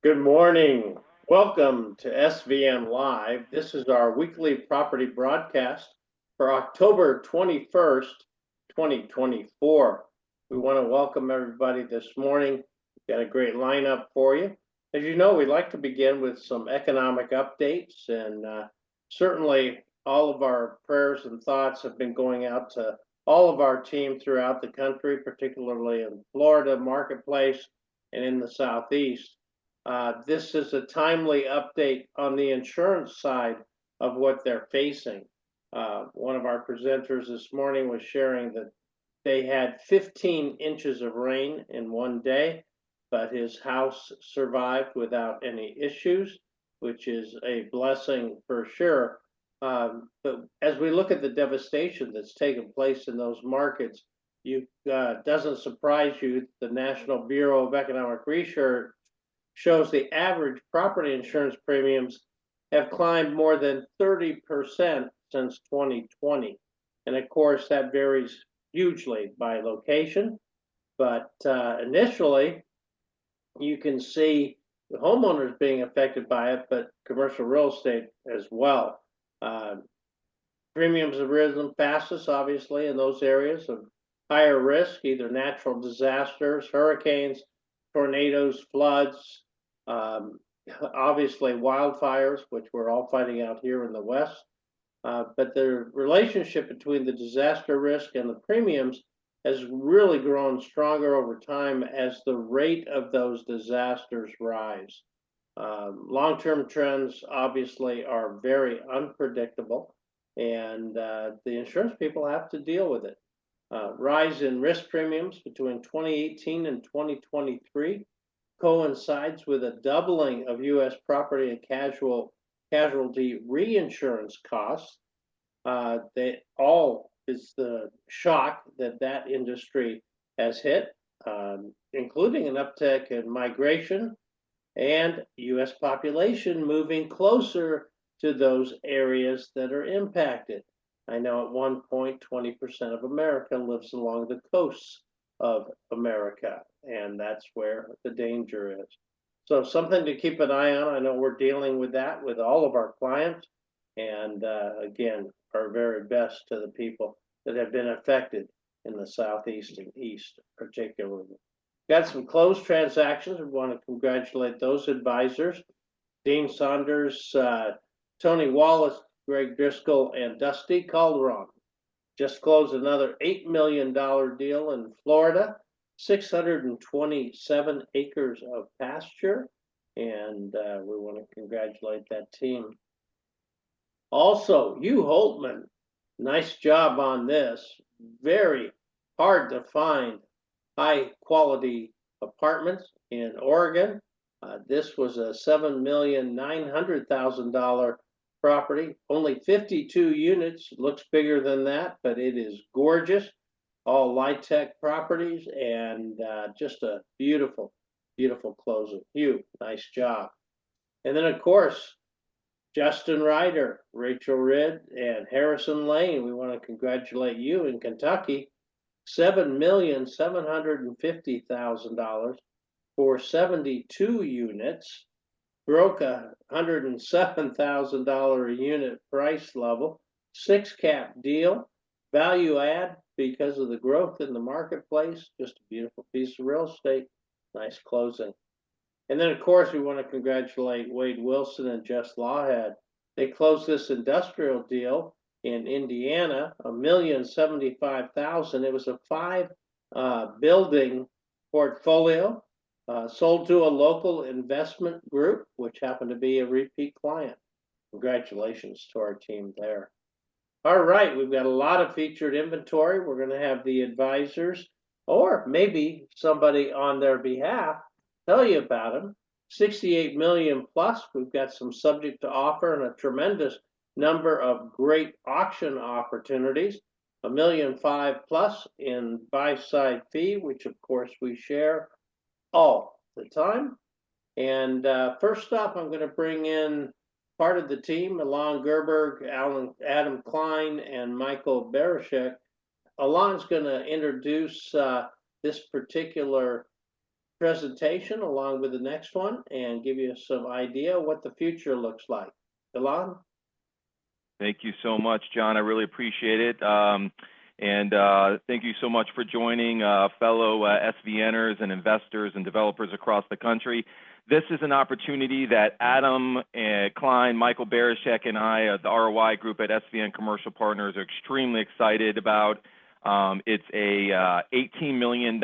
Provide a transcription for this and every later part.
Good morning. Welcome to SVN Live. This is our weekly property broadcast for October 21st, 2024. We want to welcome everybody this morning. We've got a great lineup for you. As you know, we like to begin with some economic updates, and certainly all of our prayers and thoughts have been going out to all of our team throughout the country, particularly in Florida marketplace and in the Southeast. This is a timely update on the insurance side of what they're facing. One of our presenters this morning was sharing that they had 15 inches of rain in one day, but his house survived without any issues, which is a blessing for sure. But as we look at the devastation that's taken place in those markets, you doesn't surprise you the National Bureau of Economic Research shows the average property insurance premiums have climbed more than 30% since 2020. And of course, that varies hugely by location. But initially, you can see the homeowners being affected by it, but commercial real estate as well. Premiums have risen fastest, obviously, in those areas of higher risk, either natural disasters, hurricanes, tornadoes, floods, obviously wildfires, which we're all fighting out here in the West. But the relationship between the disaster risk and the premiums has really grown stronger over time as the rate of those disasters rise. Long-term trends obviously are very unpredictable, and the insurance people have to deal with it. Rise in risk premiums between 2018 and 2023 coincides with a doubling of U.S. property and casualty reinsurance costs. They all is the shock that industry has hit, including an uptick in migration and U.S. population moving closer to those areas that are impacted. I know at one point, 20% of America lives along the coasts of America, and that's where the danger is. So something to keep an eye on. I know we're dealing with that with all of our clients, and again, our very best to the people that have been affected in the Southeast and East particularly. Got some closed transactions. We want to congratulate those advisors, Dean Saunders, Tony Wallace, Greg Driscoll, and Dusty Calderon. Just closed another $8 million deal in Florida, 627 acres of pasture, and we want to congratulate that team. Also, Hugh Holtman, nice job on this. Very hard to find high quality apartments in Oregon. This was a $7,900,000 property, only 52 units, looks bigger than that, but it is gorgeous. All LIHTC properties, and just a beautiful, beautiful closing. Hugh, nice job. And then, of course, Justin Ryder, Rachel Ridd, and Harrison Lane, we want to congratulate you in Kentucky. $7,750,000 for 72 units. Broke a $107,000 a unit price level, 6-cap deal, value add because of the growth in the marketplace. Just a beautiful piece of real estate. Nice closing. And then, of course, we want to congratulate Wade Wilson and Jess Lawhead. They closed this industrial deal in Indiana, $1,075,000. It was a 5-building portfolio. Sold to a local investment group, which happened to be a repeat client. Congratulations to our team there. All right, we've got a lot of featured inventory. We're going to have the advisors, or maybe somebody on their behalf, tell you about them. 68 million plus. We've got some subject to offer and a tremendous number of great auction opportunities. $1.5 million plus in buy-side fee, which of course we share all the time. And first up, I'm going to bring in part of the team, Alon Gerberg, Adam Klein, and Michael Barashek. Alon's going to introduce this particular presentation along with the next one and give you some idea what the future looks like. Delon? Thank you so much, John. I really appreciate it. And thank you so much for joining fellow SVNers and investors and developers across the country. This is an opportunity that Adam Klein, Michael Barashek, and I, the ROI group at SVN Commercial Partners, are extremely excited about. It's a $18 million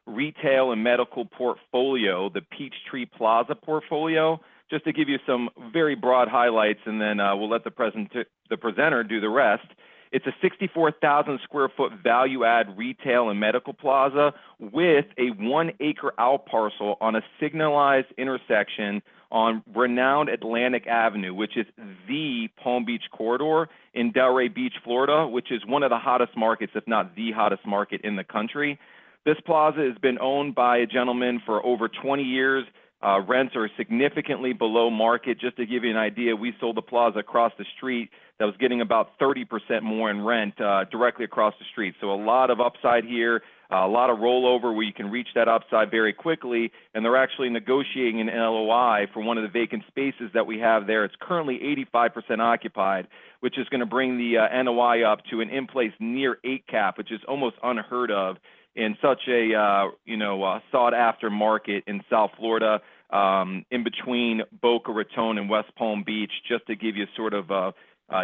retail and medical portfolio, the Peachtree Plaza portfolio. Just to give you some very broad highlights, and then we'll let the presenter do the rest. It's a 64,000 square foot value add retail and medical plaza with a 1 acre out parcel on a signalized intersection on renowned Atlantic Avenue, which is the Palm Beach corridor in Delray Beach, Florida, which is one of the hottest markets, if not the hottest market in the country. This plaza has been owned by a gentleman for over 20 years. Rents are significantly below market. Just to give you an idea, we sold the plaza across the street that was getting about 30% more in rent directly across the street. So a lot of upside here, a lot of rollover where you can reach that upside very quickly. And they're actually negotiating an LOI for one of the vacant spaces that we have there. It's currently 85% occupied, which is going to bring the NOI up to an in-place near 8 cap, which is almost unheard of in such a sought-after market in South Florida, in between Boca Raton and West Palm Beach, just to give you sort of a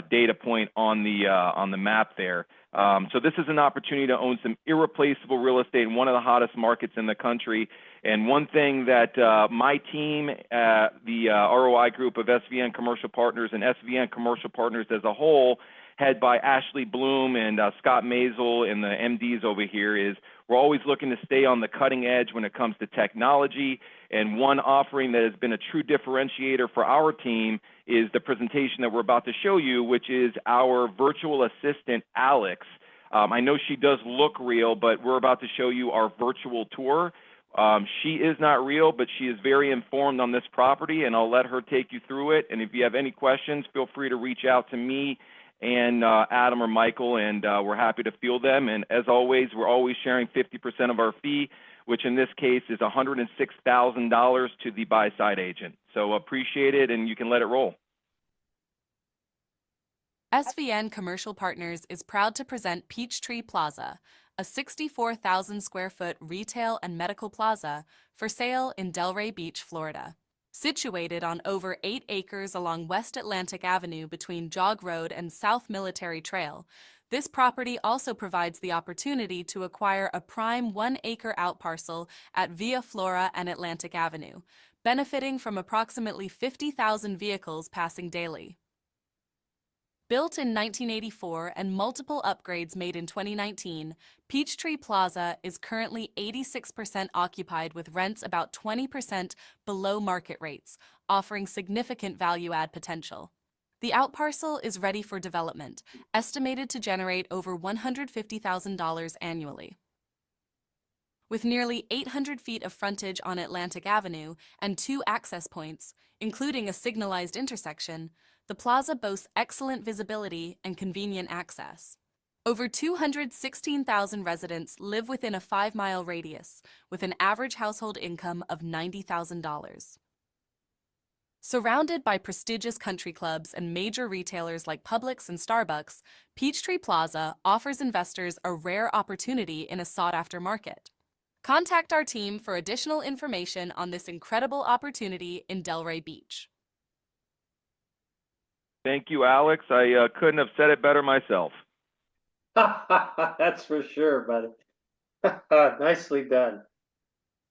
data point on the map there. So this is an opportunity to own some irreplaceable real estate in one of the hottest markets in the country. And one thing that my team, the ROI group of SVN Commercial Partners and SVN Commercial Partners as a whole, head by Ashley Bloom and Scott Mazel and the MDs over here, is we're always looking to stay on the cutting edge when it comes to technology. And one offering that has been a true differentiator for our team is the presentation that we're about to show you, which is our virtual assistant, Alex. I know she does look real, but we're about to show you our virtual tour. She is not real, but she is very informed on this property, and I'll let her take you through it. And if you have any questions, feel free to reach out to me and Adam or Michael, and we're happy to field them. And as always, we're always sharing 50% of our fee, which in this case is $106,000 to the buy-side agent. So appreciate it, and you can let it roll. SVN Commercial Partners is proud to present Peachtree Plaza, a 64,000 square foot retail and medical plaza for sale in Delray Beach, Florida. Situated on over 8 acres along West Atlantic Avenue between Jog Road and South Military Trail, this property also provides the opportunity to acquire a prime 1 acre outparcel at Via Flora and Atlantic Avenue, benefiting from approximately 50,000 vehicles passing daily. Built in 1984 and multiple upgrades made in 2019, Peachtree Plaza is currently 86% occupied with rents about 20% below market rates, offering significant value-add potential. The outparcel is ready for development, estimated to generate over $150,000 annually. With nearly 800 feet of frontage on Atlantic Avenue and 2 access points, including a signalized intersection, the plaza boasts excellent visibility and convenient access. Over 216,000 residents live within a 5-mile radius, with an average household income of $90,000. Surrounded by prestigious country clubs and major retailers like Publix and Starbucks, Peachtree Plaza offers investors a rare opportunity in a sought-after market. Contact our team for additional information on this incredible opportunity in Delray Beach. Thank you, Alex. I couldn't have said it better myself. That's for sure, buddy. Nicely done.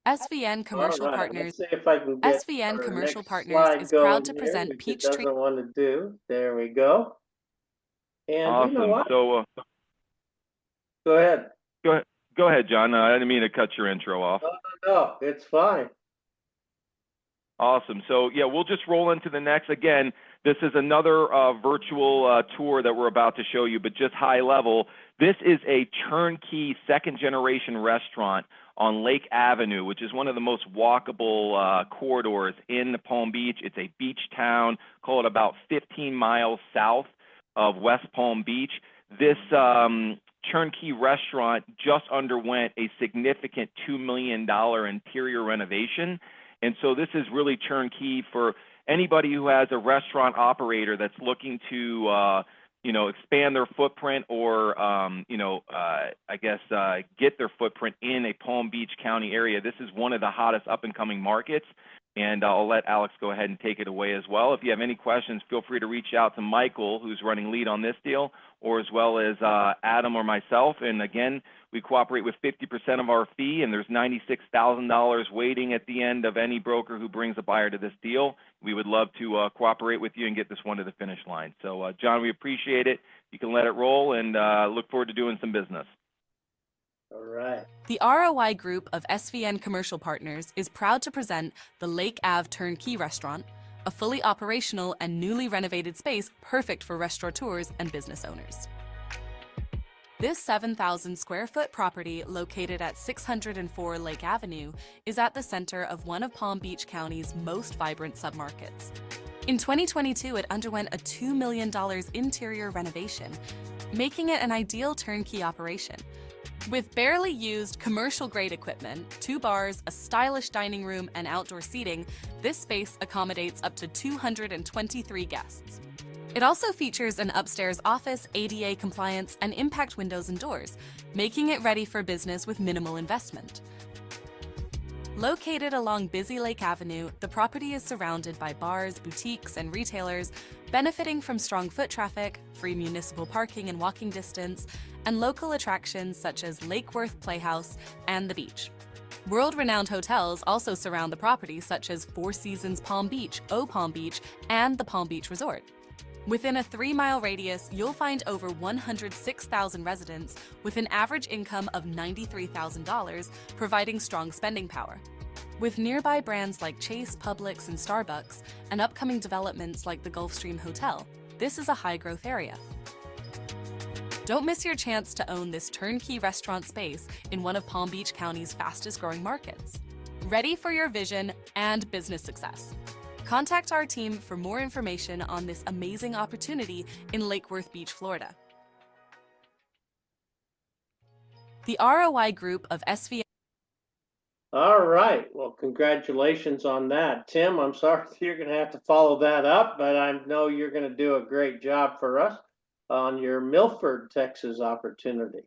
SVN Commercial Partners. Let's see if I can get SVN our Commercial next Partners slide is going proud to here, present which it Peachtree. doesn't want to do. There we go. And Awesome. you know what? So Go ahead. Go ahead, John. I didn't mean to cut your intro off. No, it's fine. Awesome. So yeah, we'll just roll into the next. Again, this is another virtual tour that we're about to show you, but just high level. This is a turnkey second-generation restaurant on Lake Avenue, which is one of the most walkable corridors in Palm Beach. It's a beach town, call it about 15 miles south of West Palm Beach. This turnkey restaurant just underwent a significant $2 million interior renovation. And so this is really turnkey for anybody who has a restaurant operator that's looking to, expand their footprint or, get their footprint in a Palm Beach County area. This is one of the hottest up-and-coming markets. And I'll let Alex go ahead and take it away as well. If you have any questions, feel free to reach out to Michael, who's running lead on this deal, or as well as Adam or myself. And again, we cooperate with 50% of our fee, and there's $96,000 waiting at the end of any broker who brings a buyer to this deal. We would love to cooperate with you and get this one to the finish line. So, John, we appreciate it. You can let it roll, and look forward to doing some business. All right. The ROI Group of SVN Commercial Partners is proud to present the Lake Ave Turnkey Restaurant, a fully operational and newly renovated space perfect for restaurateurs and business owners. This 7,000 square foot property located at 604 Lake Avenue is at the center of one of Palm Beach County's most vibrant submarkets. In 2022, it underwent a $2 million interior renovation, making it an ideal turnkey operation. With barely used commercial-grade equipment, 2 bars, a stylish dining room, and outdoor seating, this space accommodates up to 223 guests. It also features an upstairs office, ADA compliance, and impact windows and doors, making it ready for business with minimal investment. Located along busy Lake Avenue, the property is surrounded by bars, boutiques, and retailers, benefiting from strong foot traffic, free municipal parking and walking distance, and local attractions such as Lake Worth Playhouse and the beach. World-renowned hotels also surround the property, such as Four Seasons Palm Beach, O Palm Beach, and the Palm Beach Resort. Within a 3-mile radius, you'll find over 106,000 residents with an average income of $93,000, providing strong spending power. With nearby brands like Chase, Publix, and Starbucks, and upcoming developments like the Gulfstream Hotel, this is a high-growth area. Don't miss your chance to own this turnkey restaurant space in one of Palm Beach County's fastest-growing markets. Ready for your vision and business success. Contact our team for more information on this amazing opportunity in Lake Worth Beach, Florida. The ROI Group of SVN. All right. Well, congratulations on that. Tim, I'm sorry you're going to have to follow that up, but I know you're going to do a great job for us on your Milford, Texas opportunity.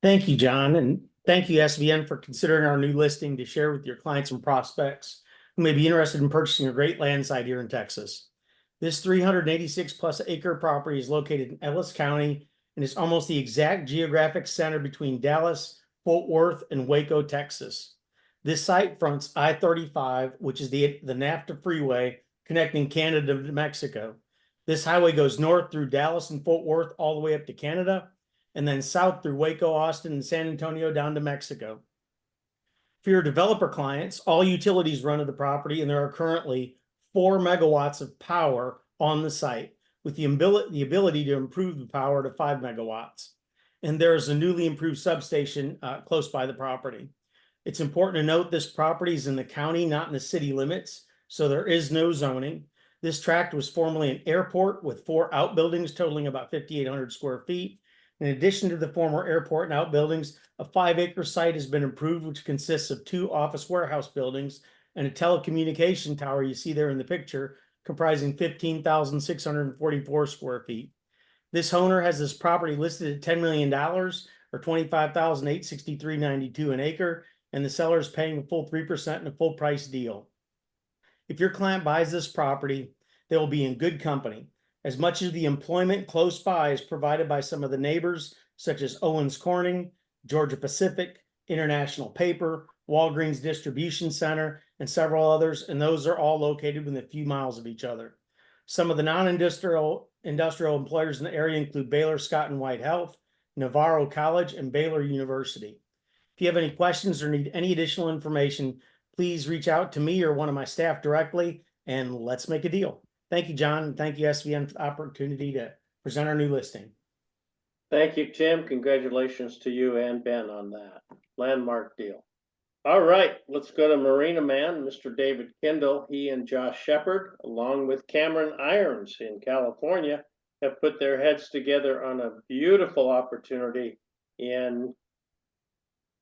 Thank you, John, and thank you, SVN, for considering our new listing to share with your clients and prospects who may be interested in purchasing a great land site here in Texas. This 386+ acre property is located in Ellis County and is almost the exact geographic center between Dallas, Fort Worth, and Waco, Texas. This site fronts I-35, which is the NAFTA freeway connecting Canada to Mexico. This highway goes north through Dallas and Fort Worth all the way up to Canada, and then south through Waco, Austin, and San Antonio down to Mexico. For your developer clients, all utilities run to the property, and there are currently 4 megawatts of power on the site, with the ability to improve the power to 5 megawatts. And there is a newly improved substation close by the property. It's important to note this property is in the county, not in the city limits, so there is no zoning. This tract was formerly an airport with 4 outbuildings totaling about 5,800 square feet. In addition to the former airport and outbuildings, a 5-acre site has been improved, which consists of 2 office warehouse buildings and a telecommunication tower you see there in the picture, comprising 15,644 square feet. This owner has this property listed at $10 million or $25,863.92 an acre, and the seller is paying a full 3% in a full price deal. If your client buys this property, they will be in good company, as much of the employment close by is provided by some of the neighbors, such as Owens Corning, Georgia Pacific, International Paper, Walgreens Distribution Center, and several others, and those are all located within a few miles of each other. Some of the non-industrial employers in the area include Baylor Scott and White Health, Navarro College, and Baylor University. If you have any questions or need any additional information, please reach out to me or one of my staff directly, and let's make a deal. Thank you, John, and thank you, SVN, for the opportunity to present our new listing. Thank you, Tim. Congratulations to you and Ben on that landmark deal. All right, let's go to Marina Man, Mr. David Kendall. He and Josh Shepard, along with Cameron Irons in California, have put their heads together on a beautiful opportunity in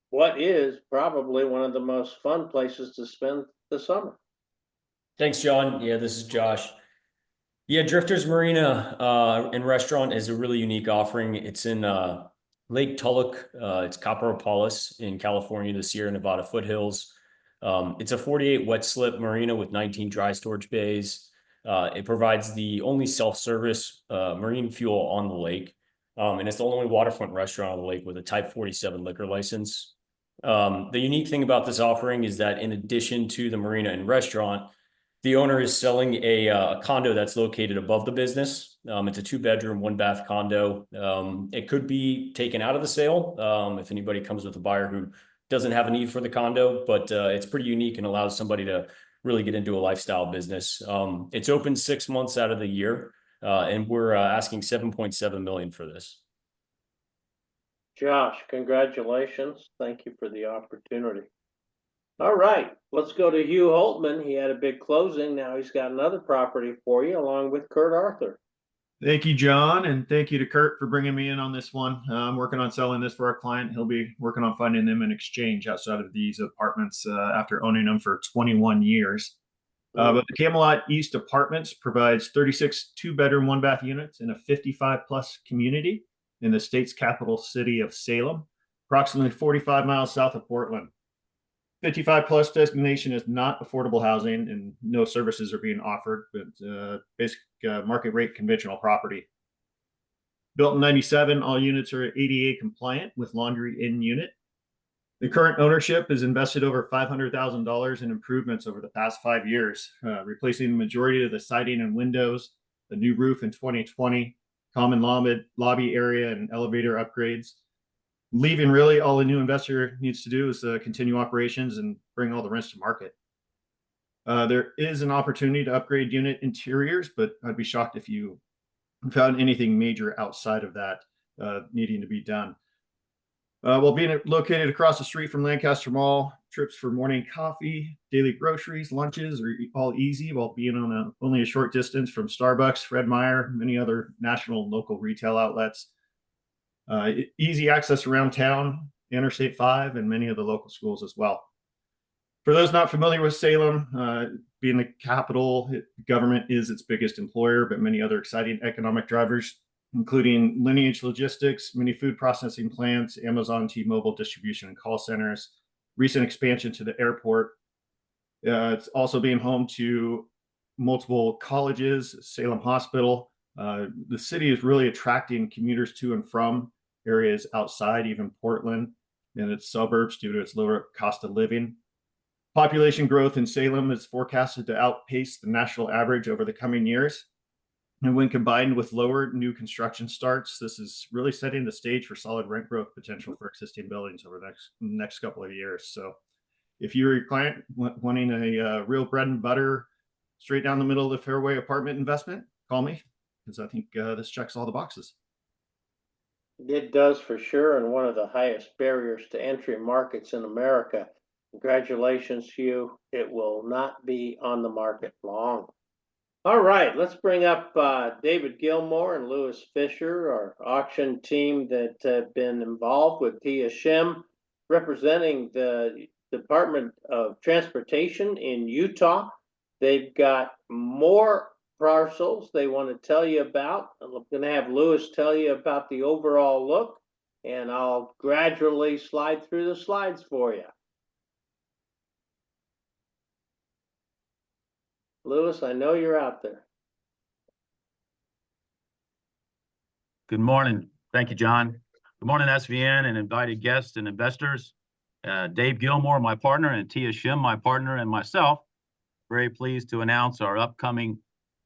what is probably one of the most fun places to spend the summer. Thanks, John. Yeah, this is Josh. Yeah, Drifters Marina and Restaurant is a really unique offering. It's in Lake Tulloch. It's Copperopolis in California, the Sierra Nevada foothills. It's a 48 wet slip marina with 19 dry storage bays. It provides the only self-service marine fuel on the lake. And it's the only waterfront restaurant on the lake with a Type 47 liquor license. The unique thing about this offering is that in addition to the marina and restaurant, the owner is selling a condo that's located above the business. It's a 2-bedroom, 1-bath condo. It could be taken out of the sale if anybody comes with a buyer who doesn't have a need for the condo, but it's pretty unique and allows somebody to really get into a lifestyle business. It's open 6 months out of the year, and we're asking $7.7 million for this. Josh, congratulations. Thank you for the opportunity. All right, let's go to Hugh Holtman. He had a big closing. Now he's got another property for you along with Kurt Arthur. Thank you, John, and thank you to Kurt for bringing me in on this one. I'm working on selling this for our client. He'll be working on finding them an exchange outside of these apartments after owning them for 21 years. But the Camelot East Apartments provides 36 2-bedroom, 1-bath units in a 55-plus community in the state's capital city of Salem, approximately 45 miles south of Portland. 55-plus designation is not affordable housing, and no services are being offered, but basic market rate conventional property. Built in 97, all units are ADA compliant with laundry in unit. The current ownership has invested over $500,000 in improvements over the past 5 years, replacing the majority of the siding and windows, the new roof in 2020, common lobby area and elevator upgrades. Leaving really all the new investor needs to do is continue operations and bring all the rents to market. There is an opportunity to upgrade unit interiors, but I'd be shocked if you found anything major outside of that needing to be done. While being located across the street from Lancaster Mall, trips for morning coffee, daily groceries, lunches are all easy while being on only a short distance from Starbucks, Fred Meyer, many other national and local retail outlets. Easy access around town, Interstate 5, and many of the local schools as well. For those not familiar with Salem, being the capital, government is its biggest employer, but many other exciting economic drivers, including Lineage Logistics, many food processing plants, Amazon, T-Mobile distribution and call centers, recent expansion to the airport. It's also being home to multiple colleges, Salem Hospital. The city is really attracting commuters to and from areas outside, even Portland and its suburbs, due to its lower cost of living. Population growth in Salem is forecasted to outpace the national average over the coming years. And when combined with lower new construction starts, this is really setting the stage for solid rent growth potential for existing buildings over the next couple of years. So if you're a client wanting a real bread and butter, straight down the middle of the fairway apartment investment, call me, because I think this checks all the boxes. It does for sure, and one of the highest barriers to entry markets in America. Congratulations, Hugh. It will not be on the market long. All right, let's bring up David Gilmore and Lewis Fisher, our auction team that have been involved with Tia Shim, representing the Department of Transportation in Utah. They've got more parcels they want to tell you about. I'm going to have Lewis tell you about the overall look, and I'll gradually slide through the slides for you. Lewis, I know you're out there. Good morning. Thank you, John. Good morning, SVN and invited guests and investors. Dave Gilmore, my partner, and Tia Shim, my partner, and myself, very pleased to announce our upcoming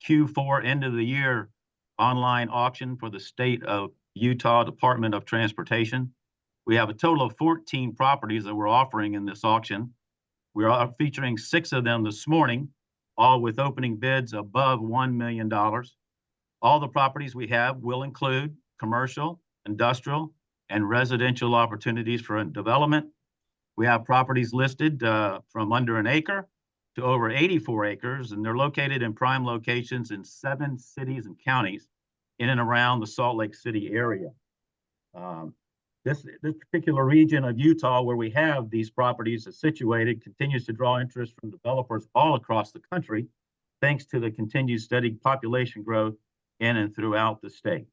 Q4 end of the year online auction for the state of Utah Department of Transportation. We have a total of 14 properties that we're offering in this auction. We are featuring 6 of them this morning, all with opening bids above $1 million. All the properties we have will include commercial, industrial, and residential opportunities for development. We have properties listed from under an acre to over 84 acres, and they're located in prime locations in 7 cities and counties. in and around the Salt Lake City area. This particular region of Utah where we have these properties situated continues to draw interest from developers all across the country, thanks to the continued steady population growth in and throughout the state.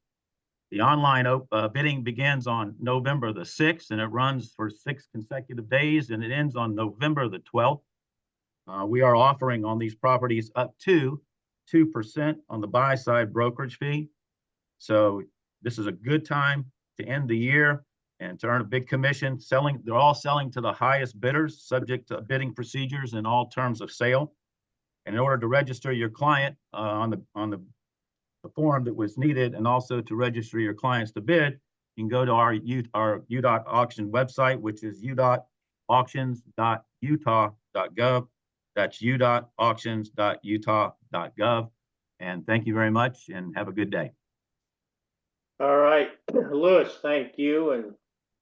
The online bidding begins on November the 6th, and it runs for 6 consecutive days, and it ends on November the 12th. We are offering on these properties up to 2% on the buy side brokerage fee. So this is a good time to end the year and to earn a big commission. They're all selling to the highest bidders, subject to bidding procedures and all terms of sale. And in order to register your client on the form that was needed, and also to register your clients to bid, you can go to our UDOT auction website, which is udotauctions.utah.gov. That's udotauctions.utah.gov. And thank you very much, and have a good day. All right, Lewis, thank you, and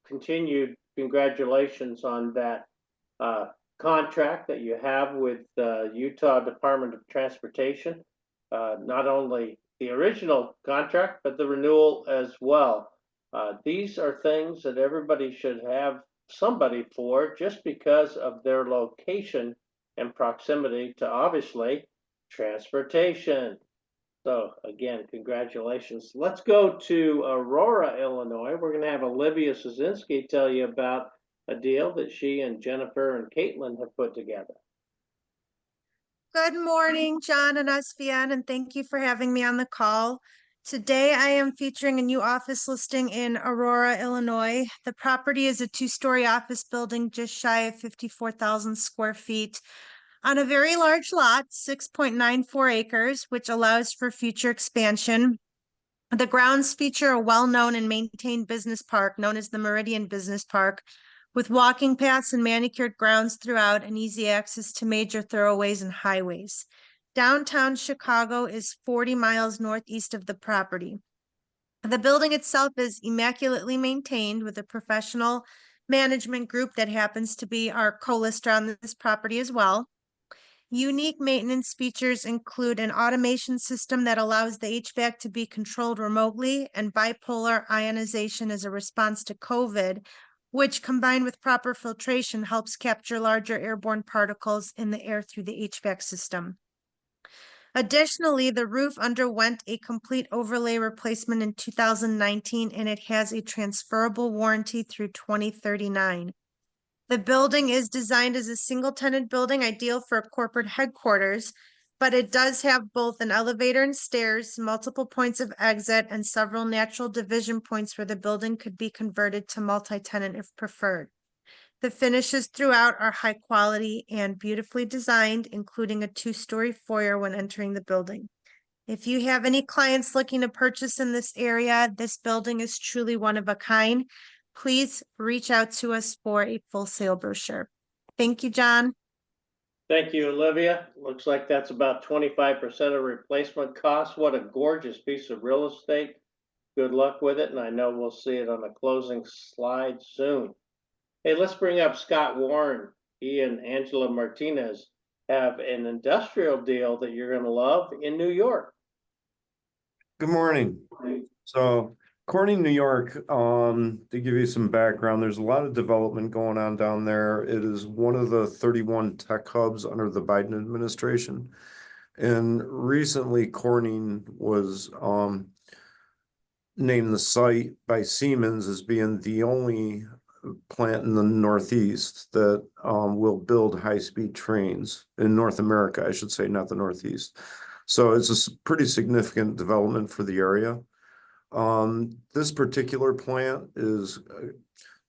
continued congratulations on that contract that you have with the Utah Department of Transportation. Not only the original contract, but the renewal as well. These are things that everybody should have somebody for, just because of their location and proximity to, obviously, transportation. So again, congratulations. Let's go to Aurora, Illinois. We're going to have Olivia Szynski tell you about a deal that she and Jennifer and Caitlin have put together. Good morning, John and SVN, and thank you for having me on the call. Today, I am featuring a new office listing in Aurora, Illinois. The property is a 2-story office building just shy of 54,000 square feet on a very large lot, 6.94 acres, which allows for future expansion. The grounds feature a well-known and maintained business park known as the Meridian Business Park, with walking paths and manicured grounds throughout and easy access to major thoroughways and highways. Downtown Chicago is 40 miles northeast of the property. The building itself is immaculately maintained with a professional management group that happens to be our co-lister on this property as well. Unique maintenance features include an automation system that allows the HVAC to be controlled remotely, and bipolar ionization as a response to COVID, which combined with proper filtration helps capture larger airborne particles in the air through the HVAC system. Additionally, the roof underwent a complete overlay replacement in 2019, and it has a transferable warranty through 2039. The building is designed as a single-tenant building, ideal for a corporate headquarters, but it does have both an elevator and stairs, multiple points of exit, and several natural division points where the building could be converted to multi-tenant if preferred. The finishes throughout are high quality and beautifully designed, including a 2-story foyer when entering the building. If you have any clients looking to purchase in this area, this building is truly one of a kind. Please reach out to us for a full sale brochure. Thank you, John. Thank you, Olivia. Looks like that's about 25% of replacement cost. What a gorgeous piece of real estate. Good luck with it, and I know we'll see it on the closing slide soon. Hey, let's bring up Scott Warren. He and Angela Martinez have an industrial deal that you're going to love in New York. Good morning. So Corning, New York, to give you some background, there's a lot of development going on down there. It is one of the 31 tech hubs under the Biden administration. And recently Corning was named the site by Siemens as being the only plant in the Northeast that will build high-speed trains in North America, I should say, not the Northeast. So it's a pretty significant development for the area. This particular plant is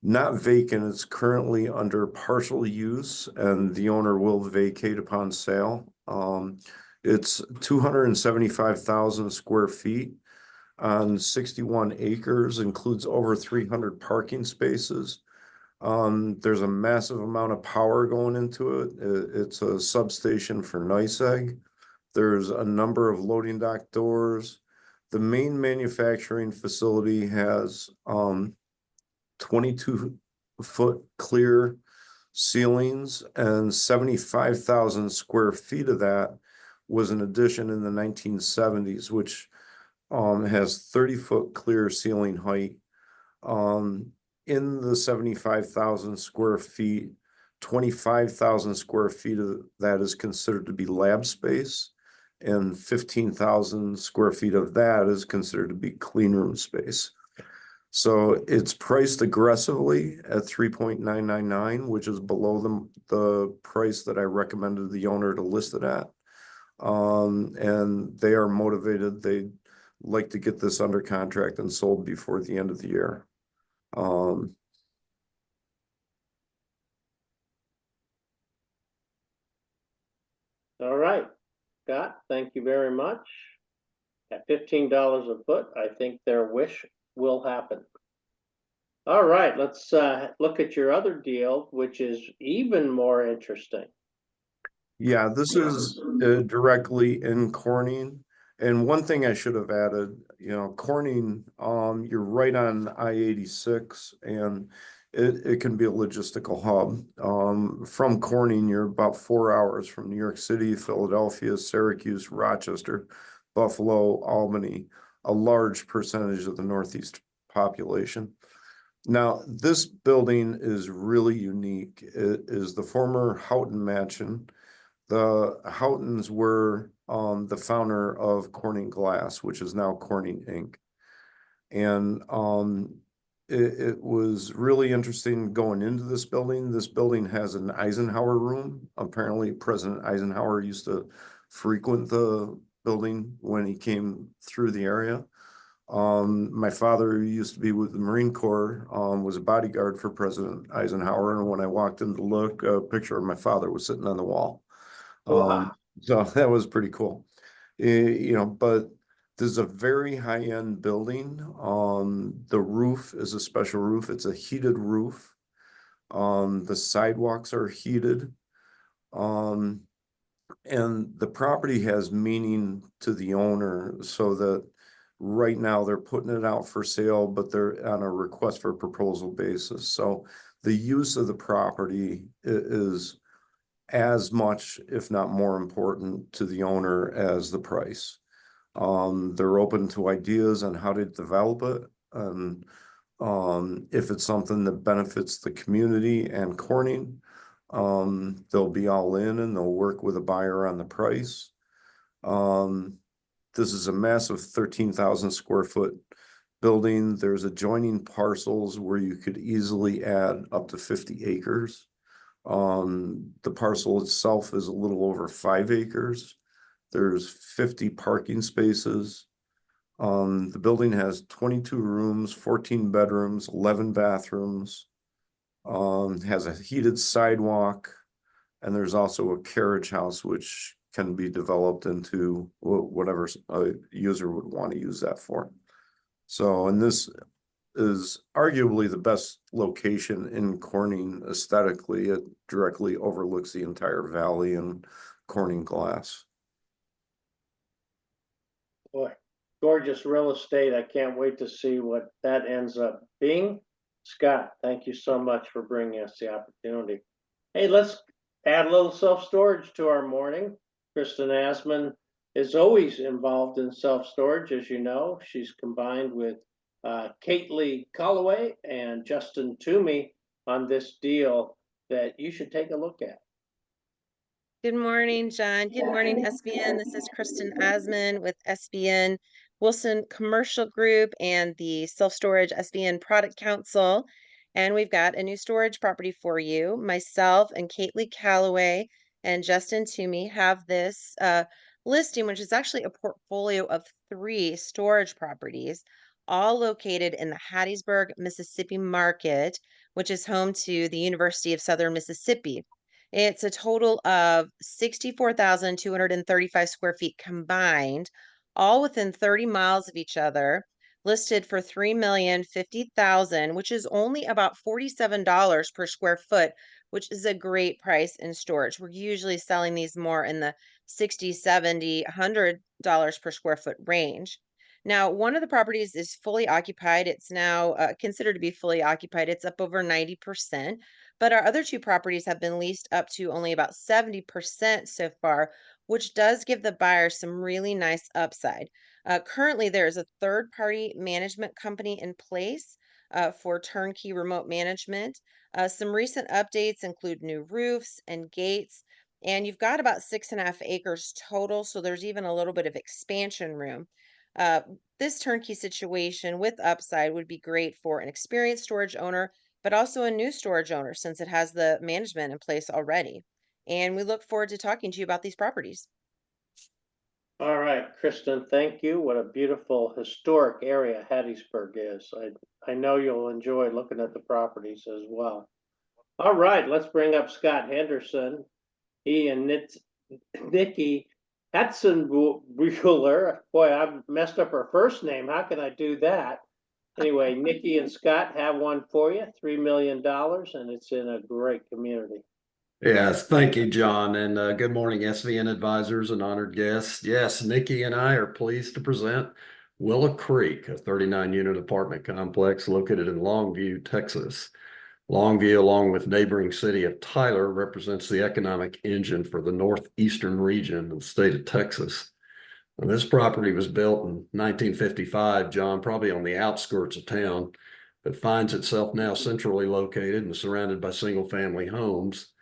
not vacant. It's currently under partial use, and the owner will vacate upon sale. It's 275,000 square feet on 61 acres, includes over 300 parking spaces. There's a massive amount of power going into it. It's a substation for NYSEG. There's a number of loading dock doors. The main manufacturing facility has 22-foot clear ceilings, and 75,000 square feet of that was an addition in the 1970s, which has 30-foot clear ceiling height. In the 75,000 square feet, 25,000 square feet of that is considered to be lab space, and 15,000 square feet of that is considered to be clean room space. So it's priced aggressively at 3.999, which is below the price that I recommended the owner to list it at. And they are motivated. They like to get this under contract and sold before the end of the year. All right, Scott, thank you very much. At $15 a foot, I think their wish will happen. All right, let's look at your other deal, which is even more interesting. Yeah, this is directly in Corning. And one thing I should have added, Corning, you're right on I-86, and it can be a logistical hub. From Corning, you're about 4 hours from New York City, Philadelphia, Syracuse, Rochester, Buffalo, Albany, a large percentage of the Northeast population. Now, this building is really unique. It is the former Houghton Mansion. The Houghtons were the founder of Corning Glass, which is now Corning Inc. And it was really interesting going into this building. This building has an Eisenhower room. Apparently, President Eisenhower used to frequent the building when he came through the area. My father, who used to be with the Marine Corps, was a bodyguard for President Eisenhower. And when I walked in to look, a picture of my father was sitting on the wall. Wow. So that was pretty cool. But this is a very high-end building. The roof is a special roof. It's a heated roof. The sidewalks are heated. And the property has meaning to the owner, so that right now they're putting it out for sale, but they're on a request for proposal basis. So the use of the property is as much, if not more important to the owner as the price. They're open to ideas on how to develop it, and if it's something that benefits the community and Corning, they'll be all in and they'll work with a buyer on the price. This is a massive 13,000 square foot building. There's adjoining parcels where you could easily add up to 50 acres. The parcel itself is a little over 5 acres. There's 50 parking spaces. The building has 22 rooms, 14 bedrooms, 11 bathrooms. Has a heated sidewalk, and there's also a carriage house which can be developed into whatever a user would want to use that for. So, and this is arguably the best location in Corning aesthetically. It directly overlooks the entire valley and Corning Glass. Boy, gorgeous real estate. I can't wait to see what that ends up being. Scott, thank you so much for bringing us the opportunity. Hey, let's add a little self-storage to our morning. Kristen Asman is always involved in self-storage, as you know. She's combined with Kate Lee Calloway and Justin Toomey on this deal that you should take a look at. Good morning, John. Good morning, SVN. This is Kristen Asman with SVN Wilson Commercial Group and the Self-Storage SVN Product Council. And we've got a new storage property for you. Myself and Kately Calloway and Justin Toomey have this listing, which is actually a portfolio of 3 storage properties, all located in the Hattiesburg, Mississippi market, which is home to the University of Southern Mississippi. It's a total of 64,235 square feet combined, all within 30 miles of each other, listed for $3,050,000, which is only about $47 per square foot, which is a great price in storage. We're usually selling these more in the $60, $70, $100 per square foot range. Now, one of the properties is fully occupied. It's now considered to be fully occupied. It's up over 90%. But our other 2 properties have been leased up to only about 70% so far, which does give the buyer some really nice upside. Currently, there is a third-party management company in place for turnkey remote management. Some recent updates include new roofs and gates, and you've got about 6.5 acres total, so there's even a little bit of expansion room. Uh, this turnkey situation with upside would be great for an experienced storage owner, but also a new storage owner since it has the management in place already. And we look forward to talking to you about these properties. All right, Kristen, thank you. What a beautiful historic area Hattiesburg is. I know you'll enjoy looking at the properties as well. All right, let's bring up Scott Henderson. He and Nikki Hatzenbuehler. Boy, I messed up her first name. How can I do that? Anyway, Nikki and Scott have one for you, $3 million, and it's in a great community. Yes, thank you, John, and good morning, SVN advisors and honored guests. Yes, Nikki and I are pleased to present Willow Creek, a 39-unit apartment complex located in Longview, Texas. Longview, along with neighboring city of Tyler, represents the economic engine for the northeastern region of the state of Texas. Now, this property was built in 1955, John, probably on the outskirts of town, but finds itself now centrally located and surrounded by single-family homes,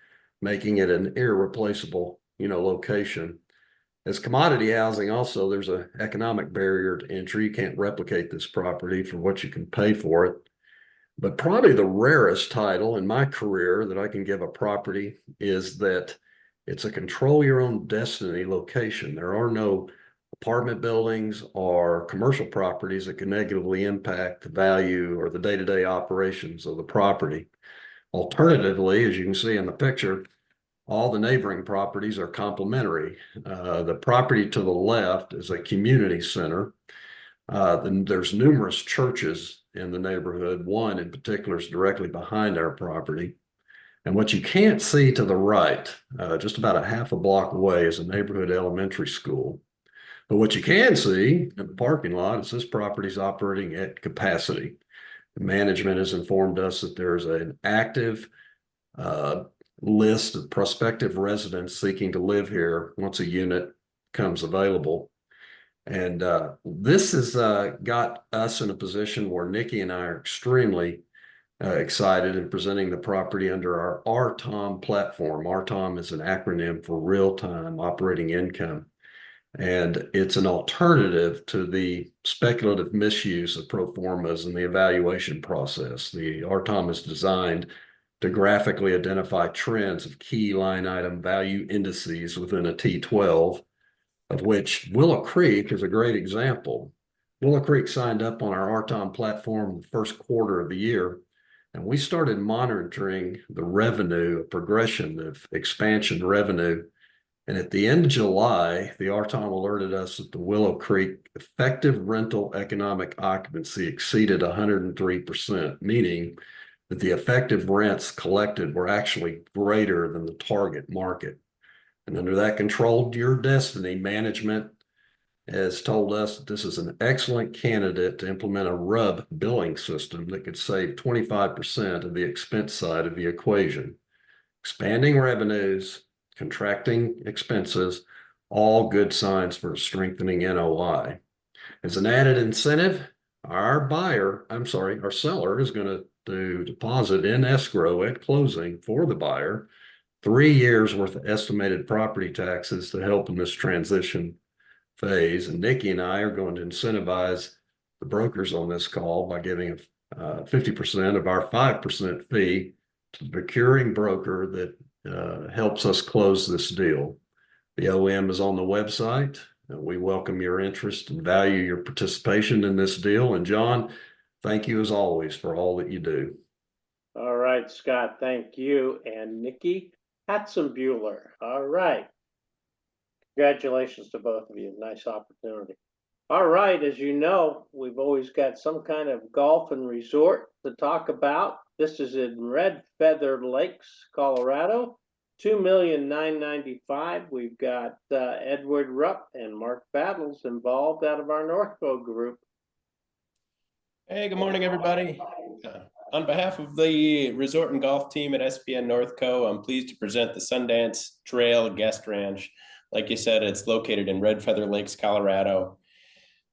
making it an irreplaceable, location. As commodity housing, also, there's an economic barrier to entry. You can't replicate this property for what you can pay for it. But probably the rarest title in my career that I can give a property is that it's a control your own destiny location. There are no apartment buildings or commercial properties that can negatively impact the value or the day-to-day operations of the property. Alternatively, as you can see in the picture, all the neighboring properties are complementary. The property to the left is a community center. Then there's numerous churches in the neighborhood. One in particular is directly behind our property. And what you can't see to the right, just about a half a block away, is a neighborhood elementary school. But what you can see in the parking lot is this property is operating at capacity. The management has informed us that there's an active list of prospective residents seeking to live here once a unit comes available. And this has got us in a position where Nikki and I are extremely excited in presenting the property under our RTOM platform. RTOM is an acronym for real-time operating income. And it's an alternative to the speculative misuse of pro formas in the evaluation process. The RTOM is designed to graphically identify trends of key line item value indices within a T12, of which Willow Creek is a great example. Willow Creek signed up on our RTOM platform the first quarter of the year, and we started monitoring the revenue, progression of expansion revenue. And at the end of July, the RTOM alerted us that the Willow Creek effective rental economic occupancy exceeded 103%, meaning that the effective rents collected were actually greater than the target market. And under that controlled your destiny, management has told us that this is an excellent candidate to implement a RUB billing system that could save 25% of the expense side of the equation. Expanding revenues, contracting expenses, all good signs for a strengthening NOI. As an added incentive, our seller is going to deposit in escrow at closing for the buyer 3 years worth of estimated property taxes to help in this transition phase. And Nikki and I are going to incentivize the brokers on this call by giving 50% of our 5% fee to the procuring broker that helps us close this deal. The OM is on the website. We welcome your interest and value your participation in this deal. And John, thank you as always for all that you do. All right, Scott, thank you. And Nikki Hatzenbuehler. All right. Congratulations to both of you. Nice opportunity. All right, as you know, we've always got some kind of golf and resort to talk about. This is in Red Feather Lakes, Colorado. $2,995,000. We've got Edward Rupp and Mark Battles involved out of our Northco group. Hey, good morning, everybody. On behalf of the resort and golf team at SVN Northco, I'm pleased to present the Sundance Trail Guest Ranch. Like you said, it's located in Red Feather Lakes, Colorado.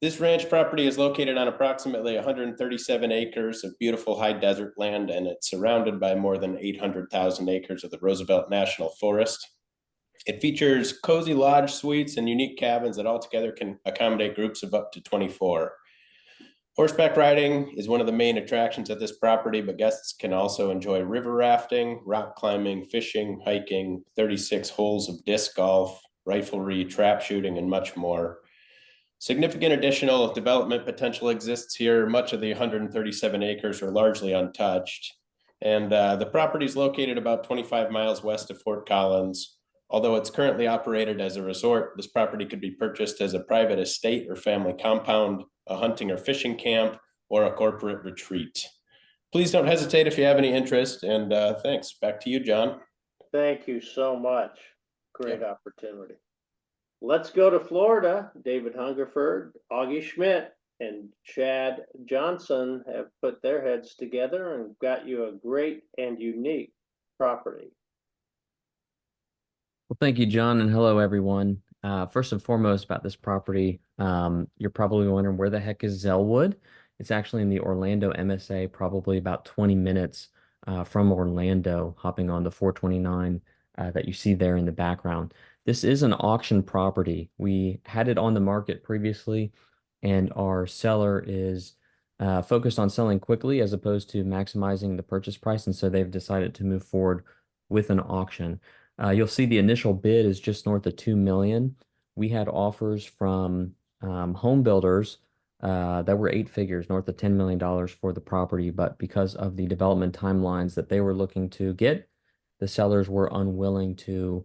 This ranch property is located on approximately 137 acres of beautiful high desert land, and it's surrounded by more than 800,000 acres of the Roosevelt National Forest. It features cozy lodge suites and unique cabins that altogether can accommodate groups of up to 24. Horseback riding is one of the main attractions at this property, but guests can also enjoy river rafting, rock climbing, fishing, hiking, 36 holes of disc golf, riflery, trap shooting, and much more. Significant additional development potential exists here. Much of the 137 acres are largely untouched. And the property is located about 25 miles west of Fort Collins. Although it's currently operated as a resort, this property could be purchased as a private estate or family compound, a hunting or fishing camp, or a corporate retreat. Please don't hesitate if you have any interest, and thanks. Back to you, John. Thank you so much. Great opportunity. Let's go to Florida. David Hungerford, Augie Schmidt, and Chad Johnson have put their heads together and got you a great and unique property. Well, thank you, John, and hello, everyone. First and foremost about this property, you're probably wondering where the heck is Zellwood? It's actually in the Orlando MSA, probably about 20 minutes from Orlando, hopping on the 429 that you see there in the background. This is an auction property. We had it on the market previously, and our seller is focused on selling quickly as opposed to maximizing the purchase price, and so they've decided to move forward with an auction. You'll see the initial bid is just north of 2 million. We had offers from home builders that were 8 figures, north of $10 million for the property, but because of the development timelines that they were looking to get, the sellers were unwilling to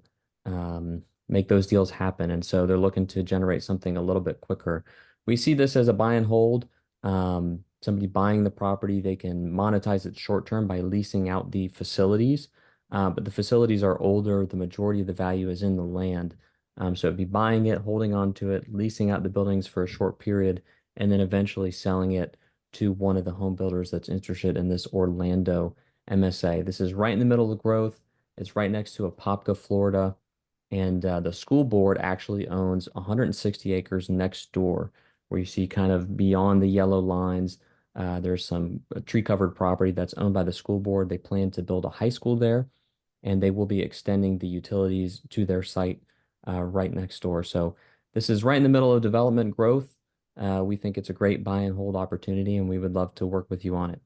make those deals happen, and so they're looking to generate something a little bit quicker. We see this as a buy and hold. Somebody buying the property, they can monetize it short term by leasing out the facilities. But the facilities are older. The majority of the value is in the land. So it'd be buying it, holding on to it, leasing out the buildings for a short period, and then eventually selling it to one of the home builders that's interested in this Orlando MSA. This is right in the middle of growth. It's right next to Apopka, Florida. And the school board actually owns 160 acres next door, where you see kind of beyond the yellow lines. There's some tree-covered property that's owned by the school board. They plan to build a high school there, and they will be extending the utilities to their site right next door. So this is right in the middle of development growth. We think it's a great buy and hold opportunity, and we would love to work with you on it.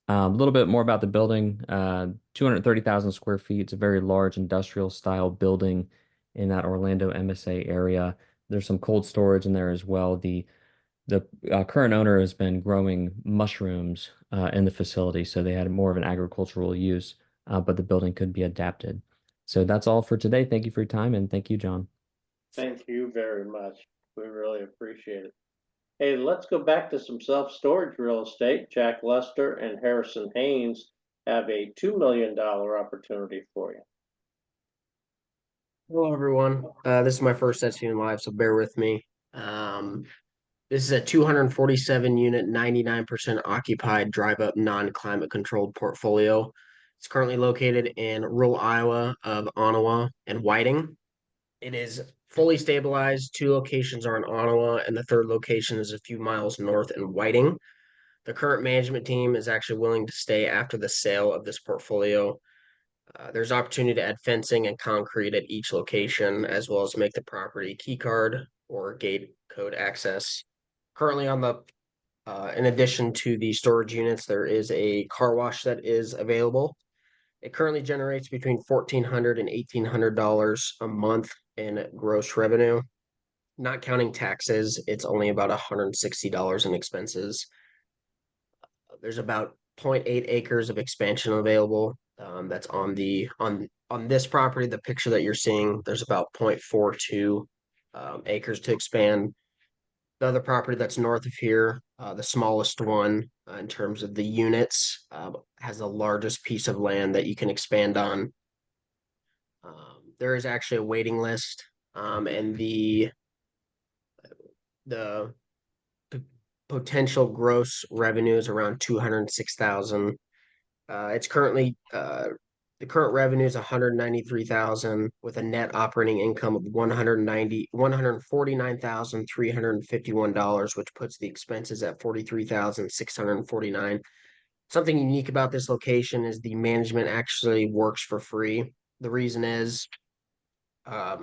A little bit more about the building, 230,000 square feet. It's a very large industrial style building in that Orlando MSA area. There's some cold storage in there as well. The current owner has been growing mushrooms in the facility, so they had more of an agricultural use, but the building could be adapted. So that's all for today. Thank you for your time, and thank you, John. Thank you very much. We really appreciate it. Hey, let's go back to some self-storage real estate. Jack Lester and Harrison Haynes have a $2 million opportunity for you. Hello, everyone. This is my first SVN Live, so bear with me. This is a 247 unit, 99% occupied, drive up, non-climate controlled portfolio. It's currently located in rural Iowa of Ottawa and Whiting. It is fully stabilized. 2 locations are in Ottawa, and the third location is a few miles north in Whiting. The current management team is actually willing to stay after the sale of this portfolio. There's opportunity to add fencing and concrete at each location, as well as make the property key card or gate code access. Currently on the, in addition to the storage units, there is a car wash that is available. It currently generates between $1,400 and $1,800 a month in gross revenue. Not counting taxes, it's only about $160 in expenses. There's about 0.8 acres of expansion available. That's on this property. The picture that you're seeing, there's about 0.42 acres to expand. The other property that's north of here, the smallest one in terms of the units, has the largest piece of land that you can expand on. There is actually a waiting list, and the potential gross revenue is around 206,000. It's currently The current revenue is $193,000 with a net operating income of $149,351, which puts the expenses at $43,649. Something unique about this location is the management actually works for free. The reason is there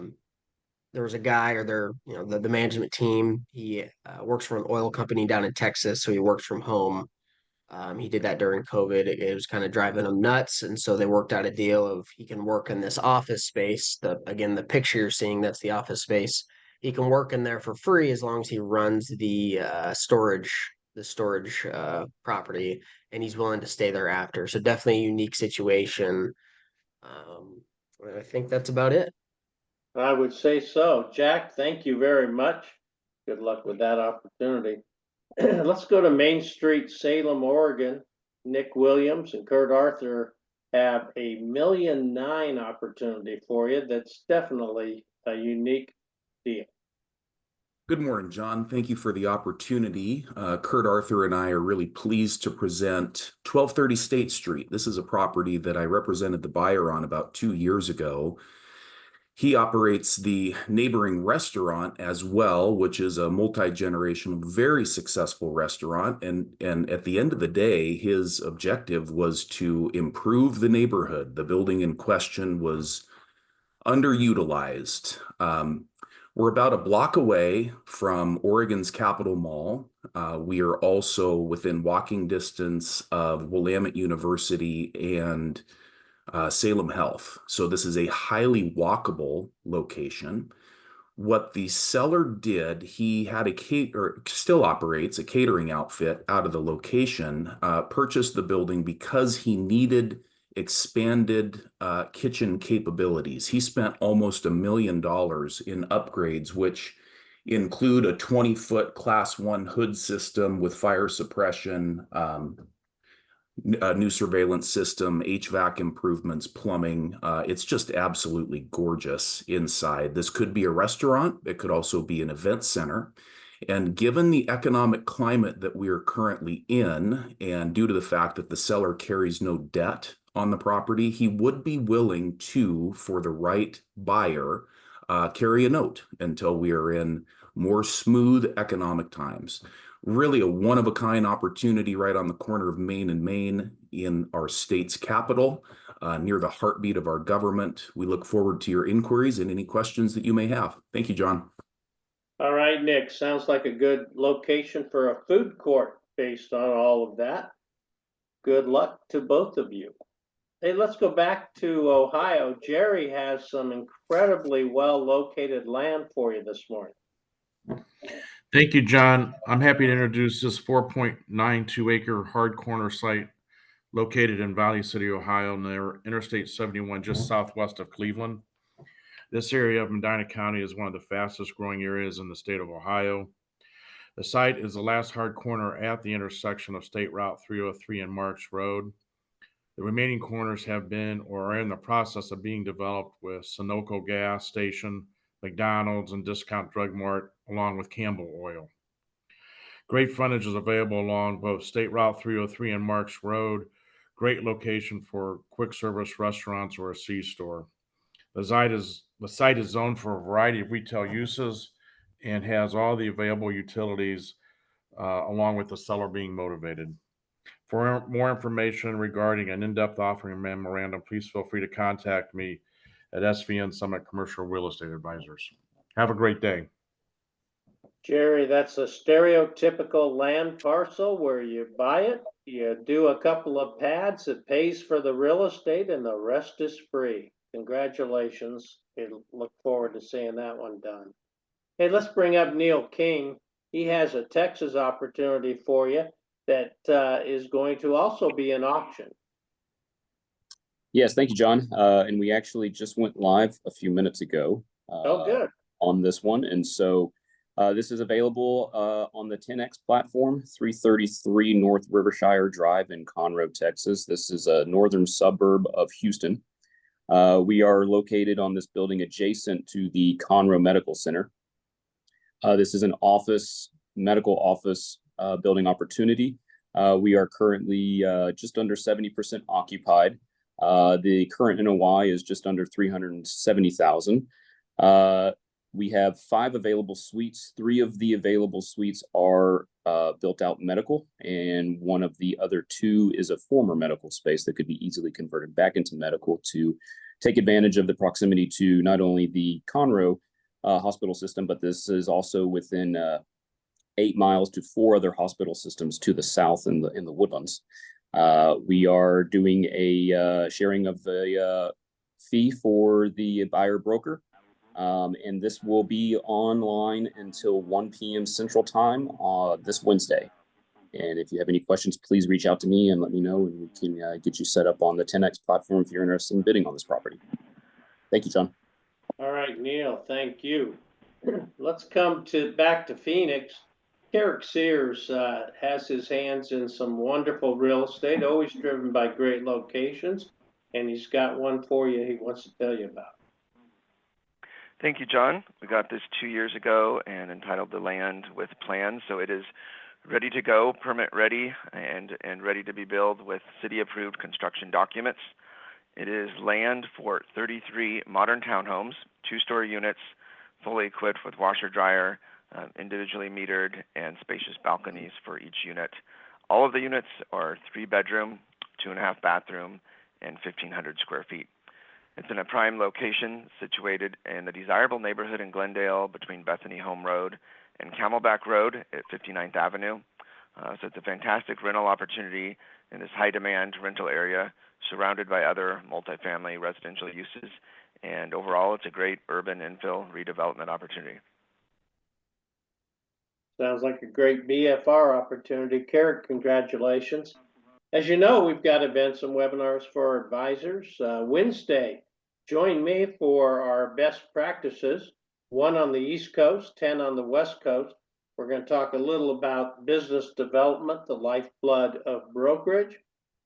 was a guy or the management team, he works for an oil company down in Texas, so he works from home. He did that during COVID. It was kind of driving him nuts. And so they worked out a deal of he can work in this office space. The picture you're seeing, that's the office space. He can work in there for free as long as he runs the storage property, and he's willing to stay there after. So definitely a unique situation. I think that's about it. I would say so. Jack, thank you very much. Good luck with that opportunity. Let's go to Main Street, Salem, Oregon. Nick Williams and Kurt Arthur have a $1.9 million opportunity for you. That's definitely a unique deal. Good morning, John. Thank you for the opportunity. Kurt Arthur and I are really pleased to present 1230 State Street. This is a property that I represented the buyer on about 2 years ago. He operates the neighboring restaurant as well, which is a multi-generational, very successful restaurant. And at the end of the day, his objective was to improve the neighborhood. The building in question was underutilized. We're about a block away from Oregon's Capitol Mall. We are also within walking distance of Willamette University and Salem Health. So this is a highly walkable location. What the seller did, he had still operates a catering outfit out of the location, purchased the building because he needed expanded kitchen capabilities. He spent almost $1 million in upgrades, which include a 20-foot Class 1 hood system with fire suppression, a new surveillance system, HVAC improvements, plumbing. It's just absolutely gorgeous inside. This could be a restaurant. It could also be an event center. And given the economic climate that we are currently in, and due to the fact that the seller carries no debt on the property, he would be willing to, for the right buyer, carry a note until we are in more smooth economic times. Really a one-of-a-kind opportunity right on the corner of Main and Main in our state's capital, near the heartbeat of our government. We look forward to your inquiries and any questions that you may have. Thank you, John. All right, Nick, sounds like a good location for a food court based on all of that. Good luck to both of you. Hey, let's go back to Ohio. Jerry has some incredibly well-located land for you this morning. Thank you, John. I'm happy to introduce this 4.92 acre hard corner site located in Valley City, Ohio, near Interstate 71, just southwest of Cleveland. This area of Medina County is one of the fastest growing areas in the state of Ohio. The site is the last hard corner at the intersection of State Route 303 and Marks Road. The remaining corners have been or are in the process of being developed with Sunoco gas station, McDonald's, and Discount Drug Mart, along with Campbell Oil. Great frontage is available along both State Route 303 and Marks Road. Great location for quick service restaurants or a C-store. The site is zoned for a variety of retail uses and has all the available utilities, along with the seller being motivated. For more information regarding an in-depth offering memorandum, please feel free to contact me at SVN Summit Commercial Real Estate Advisors. Have a great day. Jerry, that's a stereotypical land parcel where you buy it, you do a couple of pads, it pays for the real estate, and the rest is free. Congratulations. I look forward to seeing that one done. Hey, let's bring up Neil King. He has a Texas opportunity for you that is going to also be an auction. Yes, thank you, John. And we actually just went live a few minutes ago. Oh, good. On this one. And so this is available on the 10X platform, 333 North Rivershire Drive in Conroe, Texas. This is a northern suburb of Houston. We are located on this building adjacent to the Conroe Medical Center. This is an medical office building opportunity. We are currently just under 70% occupied. The current NOI is just under 370,000. We have 5 available suites. 3 of the available suites are built out medical, and one of the other 2 is a former medical space that could be easily converted back into medical to take advantage of the proximity to not only the Conroe hospital system, but this is also within 8 miles to 4 other hospital systems to the south in the Woodlands. We are doing a sharing of the fee for the buyer broker. And this will be online until 1 p.m. Central Time this Wednesday. And if you have any questions, please reach out to me and let me know, and we can get you set up on the 10X platform if you're interested in bidding on this property. Thank you, John. All right, Neil, thank you. Let's come back to Phoenix. Carrick Sears has his hands in some wonderful real estate, always driven by great locations, and he's got one for you he wants to tell you about. Thank you, John. We got this 2 years ago and entitled the land with plans, so it is ready to go, permit ready, and ready to be built with city-approved construction documents. It is land for 33 modern townhomes, 2-story units, fully equipped with washer, dryer, individually metered, and spacious balconies for each unit. All of the units are 3-bedroom, 2.5 bathroom, and 1,500 square feet. It's in a prime location situated in the desirable neighborhood in Glendale between Bethany Home Road and Camelback Road at 59th Avenue. So it's a fantastic rental opportunity in this high-demand rental area surrounded by other multifamily residential uses. And overall, it's a great urban infill redevelopment opportunity. Sounds like a great BFR opportunity. Carrick, congratulations. As you know, we've got events and webinars for our advisors. Wednesday, join me for our best practices, 1 on the East Coast, 10 on the West Coast. We're going to talk a little about business development, the lifeblood of brokerage.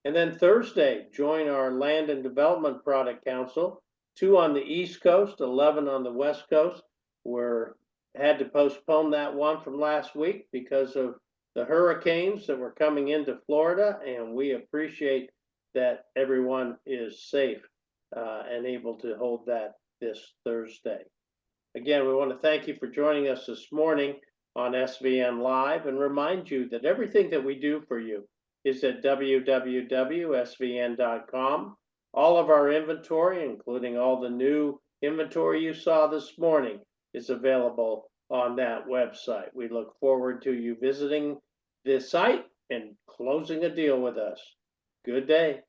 And then Thursday, join our Land and Development Product Council, 2 on the East Coast, 11 on the West Coast. We're had to postpone that one from last week because of the hurricanes that were coming into Florida, and we appreciate that everyone is safe and able to hold that this Thursday. Again, we want to thank you for joining us this morning on SVN Live and remind you that everything that we do for you is at www.svn.com. All of our inventory, including all the new inventory you saw this morning, is available on that website. We look forward to you visiting this site and closing a deal with us. Good day.